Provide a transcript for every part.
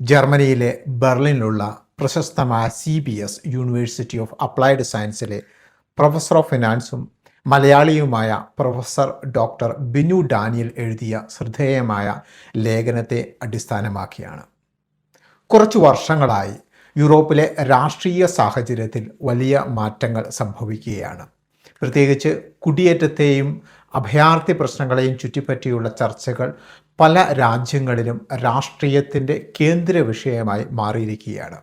ജർമ്മനിയിലെ ബെർലിനിലുള്ള പ്രശസ്തമായ CBS യൂണിവേഴ്സിറ്റി ഓഫ് അപ്ലൈഡ് സയൻസിലെ പ്രൊഫസർ ഓഫ് ഫിനാൻസും മലയാളിയുമായ പ്രൊഫസർ ഡോക്ടർ ബിനു ഡാനിയൽ എഴുതിയ ശ്രദ്ധേയമായ ലേഖനത്തെ അടിസ്ഥാനമാക്കിയാണ്. കുറച്ചു വർഷങ്ങളായി യൂറോപ്പിലെ രാഷ്ട്രീയ സാഹചര്യത്തിൽ വലിയ മാറ്റങ്ങൾ സംഭവിക്കുകയാണ്. പ്രത്യേകിച്ച് കുടിയേറ്റത്തെയും അഭയാർത്ഥി പ്രശ്നങ്ങളെയും ചുറ്റിപ്പറ്റിയുള്ള ചർച്ചകൾ പല രാജ്യങ്ങളിലും രാഷ്ട്രീയത്തിൻ്റെ കേന്ദ്ര വിഷയമായി മാറിയിരിക്കുകയാണ്.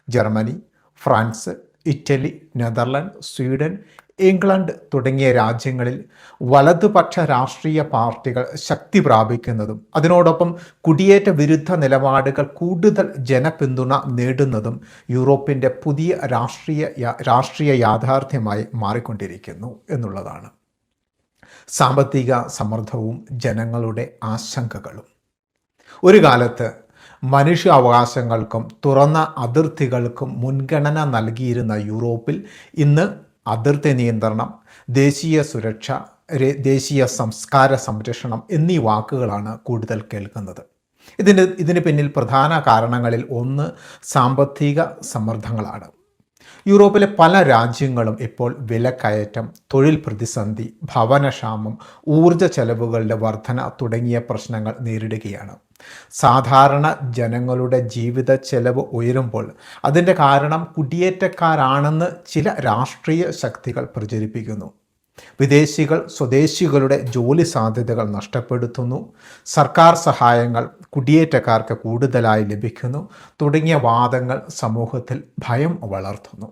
Germany, France, Italy, Netherland, Sweden, England തുടങ്ങിയ രാജ്യങ്ങളിൽ വലതുപക്ഷ രാഷ്ട്രീയ പാർട്ടികൾ ശക്തി പ്രാപിക്കുന്നതും അതിനോടൊപ്പം കുടിയേറ്റ വിരുദ്ധ നിലപാടുകൾ കൂടുതൽ ജനപിന്തുണ നേടുന്നതും യൂറോപ്പിൻ്റെ പുതിയ രാഷ്ട്രീയ യാഥാർത്ഥ്യമായി മാറിക്കൊണ്ടിരിക്കുന്നു എന്നുള്ളതാണ്. സാമ്പത്തിക സമ്മർദ്ദവും ജനങ്ങളുടെ ആശങ്കകളും. ഒരു കാലത്ത് മനുഷ്യാവകാശങ്ങൾക്കും തുറന്ന അതിർത്തികൾക്കും മുൻഗണന നൽകിയിരുന്ന യൂറോപ്പിൽ ഇന്ന് അതിർത്തി നിയന്ത്രണം, ദേശീയ സുരക്ഷ, ദേശീയ സംസ്കാര സംരക്ഷണം എന്നീ വാക്കുകളാണ് കൂടുതൽ കേൾക്കുന്നത്. ഇതിന് പിന്നിൽ പ്രധാന കാരണങ്ങളിൽ ഒന്ന് സാമ്പത്തിക സമ്മർദ്ദങ്ങളാണ്. യൂറോപ്പിലെ പല രാജ്യങ്ങളും ഇപ്പോൾ വിലക്കയറ്റം, തൊഴിൽ പ്രതിസന്ധി, ഭവനക്ഷാമം, ഊർജ്ജ ചെലവുകളുടെ വർധന തുടങ്ങിയ പ്രശ്നങ്ങൾ നേരിടുകയാണ്. സാധാരണ ജനങ്ങളുടെ ജീവിത ചെലവ് ഉയരുമ്പോൾ അതിൻ്റെ കാരണം കുടിയേറ്റക്കാരാണെന്ന് ചില രാഷ്ട്രീയ ശക്തികൾ പ്രചരിപ്പിക്കുന്നു. വിദേശികൾ സ്വദേശികളുടെ ജോലി സാധ്യതകൾ നഷ്ടപ്പെടുത്തുന്നു, സർക്കാർ സഹായങ്ങൾ കുടിയേറ്റക്കാർക്ക് കൂടുതലായി ലഭിക്കുന്നു തുടങ്ങിയ വാദങ്ങൾ സമൂഹത്തിൽ ഭയം വളർത്തുന്നു.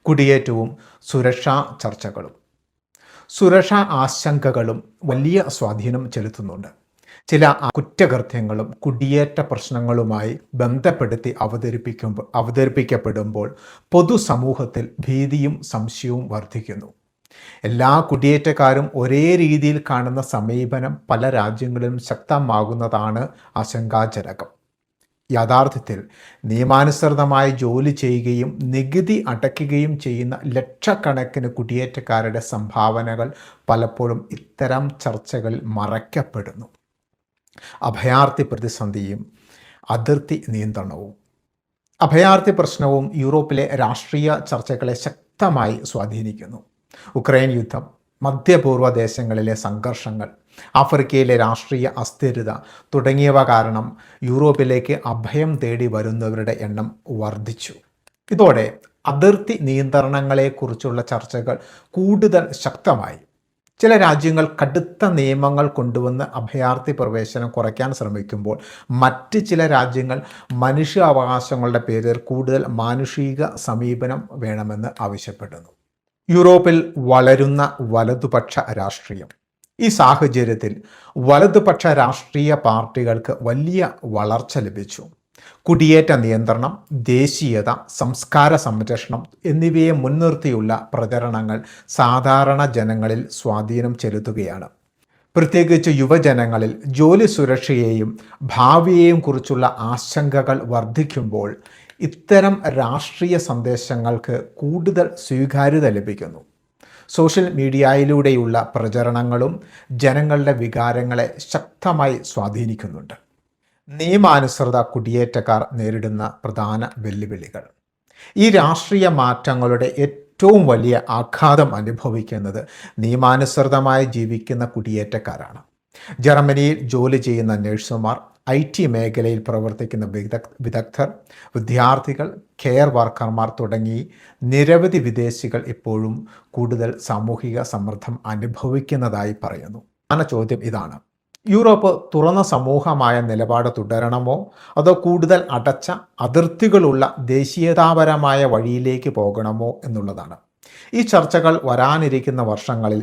കുടിയേറ്റവും സുരക്ഷാ ചർച്ചകളും സുരക്ഷാ ആശങ്കകളും വലിയ സ്വാധീനം ചെലുത്തുന്നുണ്ട്. ചില കുറ്റകൃത്യങ്ങളും കുടിയേറ്റ പ്രശ്നങ്ങളുമായി ബന്ധപ്പെടുത്തി അവതരിപ്പിക്കപ്പെടുമ്പോൾ പൊതുസമൂഹത്തിൽ ഭീതിയും സംശയവും വർദ്ധിക്കുന്നു. എല്ലാ കുടിയേറ്റക്കാരും ഒരേ രീതിയിൽ കാണുന്ന സമീപനം പല രാജ്യങ്ങളിലും ശക്തമാകുന്നതാണ് ആശങ്കാജനകം. യാഥാർത്ഥ്യത്തിൽ നിയമാനുസൃതമായി ജോലി ചെയ്യുകയും നികുതി അടയ്ക്കുകയും ചെയ്യുന്ന ലക്ഷക്കണക്കിന് കുടിയേറ്റക്കാരുടെ സംഭാവനകൾ പലപ്പോഴും ഇത്തരം ചർച്ചകളിൽ മറയ്ക്കപ്പെടുന്നു. അഭയാർത്ഥി പ്രതിസന്ധിയും അതിർത്തി നിയന്ത്രണവും. അഭയാർത്ഥി പ്രശ്നവും യൂറോപ്പിലെ രാഷ്ട്രീയ ചർച്ചകളെ ശക്തമായി സ്വാധീനിക്കുന്നു. ഉക്രൈൻ യുദ്ധം, മധ്യപൂർവ്വ ദേശങ്ങളിലെ സംഘർഷങ്ങൾ, ആഫ്രിക്കയിലെ രാഷ്ട്രീയ അസ്ഥിരത തുടങ്ങിയവ കാരണം യൂറോപ്പിലേക്ക് അഭയം തേടി വരുന്നവരുടെ എണ്ണം വർദ്ധിച്ചു. ഇതോടെ അതിർത്തി നിയന്ത്രണങ്ങളെക്കുറിച്ചുള്ള ചർച്ചകൾ കൂടുതൽ ശക്തമായി. ചില രാജ്യങ്ങൾ കടുത്ത നിയമങ്ങൾ കൊണ്ടുവന്ന് അഭയാർത്ഥി പ്രവേശനം കുറയ്ക്കാൻ ശ്രമിക്കുമ്പോൾ മറ്റ് ചില രാജ്യങ്ങൾ മനുഷ്യാവകാശങ്ങളുടെ പേരിൽ കൂടുതൽ മാനുഷിക സമീപനം വേണമെന്ന് ആവശ്യപ്പെടുന്നു. യൂറോപ്പിൽ വളരുന്ന വലതുപക്ഷ രാഷ്ട്രീയം. ഈ സാഹചര്യത്തിൽ വലതുപക്ഷ രാഷ്ട്രീയ പാർട്ടികൾക്ക് വലിയ വളർച്ച ലഭിച്ചു. കുടിയേറ്റ നിയന്ത്രണം, ദേശീയത, സംസ്കാര സംരക്ഷണം എന്നിവയെ മുൻനിർത്തിയുള്ള പ്രചരണങ്ങൾ സാധാരണ ജനങ്ങളിൽ സ്വാധീനം ചെലുത്തുകയാണ്. പ്രത്യേകിച്ച് യുവജനങ്ങളിൽ ജോലി സുരക്ഷയെയും ഭാവിയെയും കുറിച്ചുള്ള ആശങ്കകൾ വർദ്ധിക്കുമ്പോൾ ഇത്തരം രാഷ്ട്രീയ സന്ദേശങ്ങൾക്ക് കൂടുതൽ സ്വീകാര്യത ലഭിക്കുന്നു. സോഷ്യൽ മീഡിയയിലൂടെയുള്ള പ്രചരണങ്ങളും ജനങ്ങളുടെ വികാരങ്ങളെ ശക്തമായി സ്വാധീനിക്കുന്നുണ്ട്. നിയമാനുസൃത കുടിയേറ്റക്കാർ നേരിടുന്ന പ്രധാന വെല്ലുവിളികൾ. ഈ രാഷ്ട്രീയ മാറ്റങ്ങളുടെ ഏറ്റവും വലിയ ആഘാതം അനുഭവിക്കുന്നത് നിയമാനുസൃതമായി ജീവിക്കുന്ന കുടിയേറ്റക്കാരാണ്. ജർമ്മനിയിൽ ജോലി ചെയ്യുന്ന നഴ്സുമാർ, IT മേഖലയിൽ പ്രവർത്തിക്കുന്ന വിദഗ്ധർ, വിദ്യാർത്ഥികൾ, കെയർ വർക്കർമാർ തുടങ്ങി നിരവധി വിദേശികൾ ഇപ്പോഴും കൂടുതൽ സാമൂഹിക സമ്മർദ്ദം അനുഭവിക്കുന്നതായി പറയുന്നു. പ്രധാന ചോദ്യം ഇതാണ്: യൂറോപ്പ് തുറന്ന സമൂഹമായ നിലപാട് തുടരണമോ അതോ കൂടുതൽ അടച്ച അതിർത്തികളുള്ള ദേശീയതാപരമായ വഴിയിലേക്ക് പോകണമോ എന്നുള്ളതാണ്. ഈ ചർച്ചകൾ വരാനിരിക്കുന്ന വർഷങ്ങളിൽ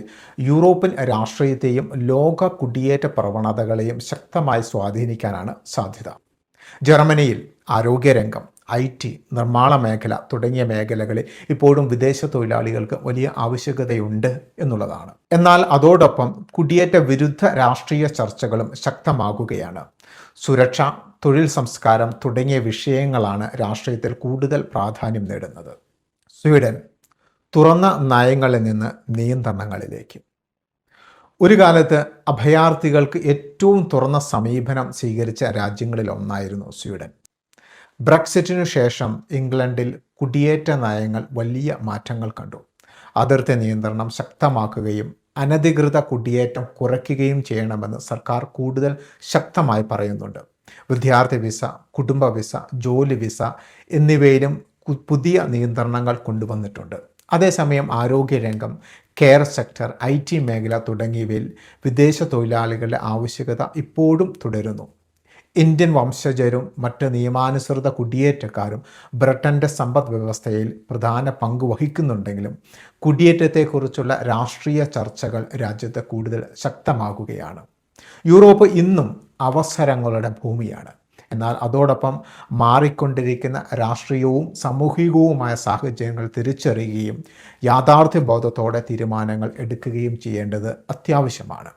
യൂറോപ്യൻ രാഷ്ട്രീയത്തെയും ലോക കുടിയേറ്റ പ്രവണതകളെയും ശക്തമായി സ്വാധീനിക്കാനാണ് സാധ്യത. ജർമ്മനിയിൽ ആരോഗ്യരംഗം, IT, നിർമ്മാണ മേഖല തുടങ്ങിയ മേഖലകളിൽ ഇപ്പോഴും വിദേശ തൊഴിലാളികൾക്ക് വലിയ ആവശ്യകതയുണ്ട് എന്നുള്ളതാണ്. എന്നാൽ അതോടൊപ്പം കുടിയേറ്റ വിരുദ്ധ രാഷ്ട്രീയ ചർച്ചകളും ശക്തമാകുകയാണ്. സുരക്ഷ, തൊഴിൽ സംസ്കാരം തുടങ്ങിയ വിഷയങ്ങളാണ് രാഷ്ട്രീയത്തിൽ കൂടുതൽ പ്രാധാന്യം നേടുന്നത്. സ്വീഡൻ തുറന്ന നയങ്ങളിൽ നിന്ന് നിയന്ത്രണങ്ങളിലേക്ക്. ഒരു കാലത്ത് അഭയാർത്ഥികൾക്ക് ഏറ്റവും തുറന്ന സമീപനം സ്വീകരിച്ച രാജ്യങ്ങളിൽ ഒന്നായിരുന്നു സ്വീഡൻ. ബ്രെക്സിറ്റിനു ശേഷം ഇംഗ്ലണ്ടിൽ കുടിയേറ്റ നയങ്ങൾ വലിയ മാറ്റങ്ങൾ കണ്ടു. അതിർത്തി നിയന്ത്രണം ശക്തമാക്കുകയും അനധികൃത കുടിയേറ്റം കുറയ്ക്കുകയും ചെയ്യണമെന്ന് സർക്കാർ കൂടുതൽ ശക്തമായി പറയുന്നുണ്ട്. വിദ്യാർത്ഥി വിസ, കുടുംബ വിസ, ജോലി വിസ എന്നിവയിലും പുതിയ നിയന്ത്രണങ്ങൾ കൊണ്ടുവന്നിട്ടുണ്ട്. അതേസമയം ആരോഗ്യരംഗം, കെയർ സെക്ടർ, IT മേഖല തുടങ്ങിയവയിൽ വിദേശ തൊഴിലാളികളുടെ ആവശ്യകത ഇപ്പോഴും തുടരുന്നു. ഇന്ത്യൻ വംശജരും മറ്റ് നിയമാനുസൃത കുടിയേറ്റക്കാരും ബ്രിട്ടൻ്റെ സമ്പദ് വ്യവസ്ഥയിൽ പ്രധാന പങ്ക് വഹിക്കുന്നുണ്ടെങ്കിലും കുടിയേറ്റത്തെക്കുറിച്ചുള്ള രാഷ്ട്രീയ ചർച്ചകൾ രാജ്യത്ത് കൂടുതൽ ശക്തമാകുകയാണ്. യൂറോപ്പ് ഇന്നും അവസരങ്ങളുടെ ഭൂമിയാണ്. എന്നാൽ അതോടൊപ്പം മാറിക്കൊണ്ടിരിക്കുന്ന രാഷ്ട്രീയവും സാമൂഹികവുമായ സാഹചര്യങ്ങൾ തിരിച്ചറിയുകയും യാഥാർത്ഥ്യബോധത്തോടെ തീരുമാനങ്ങൾ എടുക്കുകയും ചെയ്യേണ്ടത് അത്യാവശ്യമാണ്.